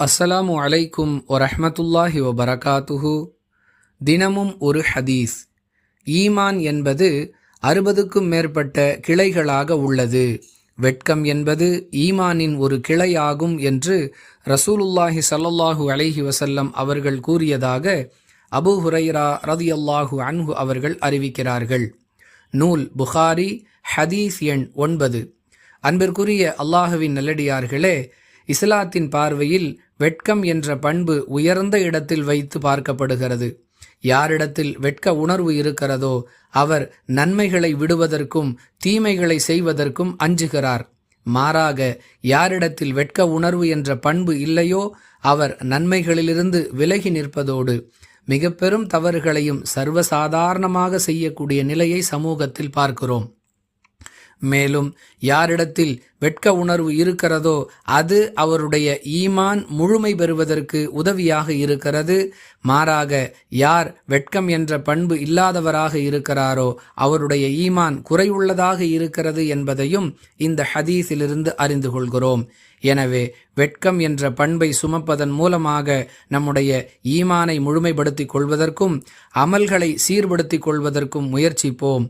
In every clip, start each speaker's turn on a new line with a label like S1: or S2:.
S1: அஸ்ஸலாமு அலைக்கும் வரஹ்மத்துல்லாஹி வபரகாத்துஹு. தினமும் ஒரு ஹதீஸ். ஈமான் என்பது 60க்கும் மேற்பட்ட கிளைகளாக உள்ளது. வெட்கம் என்பது ஈமானின் ஒரு கிளையாகும் என்று ரசூலுல்லாஹி ஸல்லல்லாஹு அலைஹி வஸல்லம் அவர்கள் கூறியதாக அபூ ஹுரைரா ரலியல்லாஹு அன்ஹு அவர்கள் அறிவிக்கிறார்கள். நூல் புகாரி, ஹதீஸ் எண் 9. அன்பிற்குரிய அல்லாஹுவின் நல்லடியார்களே, இஸ்லாத்தின் பார்வையில் வெட்கம் என்ற பண்பு உயர்ந்த இடத்தில் வைத்து பார்க்கப்படுகிறது. யாரிடத்தில் வெட்க உணர்வு இருக்கிறதோ அவர் நன்மைகளை விடுவதற்கும் தீமைகளை செய்வதற்கும் அஞ்சுகிறார். மாறாக யாரிடத்தில் வெட்க உணர்வு என்ற பண்பு இல்லையோ அவர் நன்மைகளிலிருந்து விலகி நிற்பதோடு மிக பெரும் தவறுகளையும் சர்வசாதாரணமாக செய்யக்கூடிய நிலையை சமூகத்தில் பார்க்கிறோம். மேலும் யாரிடத்தில் வெட்க உணர்வு இருக்கிறதோ அது அவருடைய ஈமான் முழுமை பெறுவதற்கு உதவியாக இருக்கிறது. மாறாக யார் வெட்கம் என்ற பண்பு இல்லாதவராக இருக்கிறாரோ அவருடைய ஈமான் குறைவுள்ளதாக இருக்கிறது என்பதையும் இந்த ஹதீஸிலிருந்து அறிந்து கொள்கிறோம். எனவே வெட்கம் என்ற பண்பை சுமப்பதன் மூலமாக நம்முடைய ஈமானை முழுமைப்படுத்திக் கொள்வதற்கும் அமல்களை சீர்படுத்திக் கொள்வதற்கும் முயற்சிப்போம்.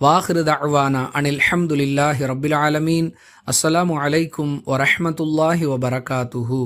S1: வாஹிரு தஅவானா அனில் ஹம்துலில்லாஹி ரப்பில் ஆலமீன். அஸ்ஸலாமு அலைக்கும் வரஹ்மத்துல்லாஹி வபரகாத்துஹு.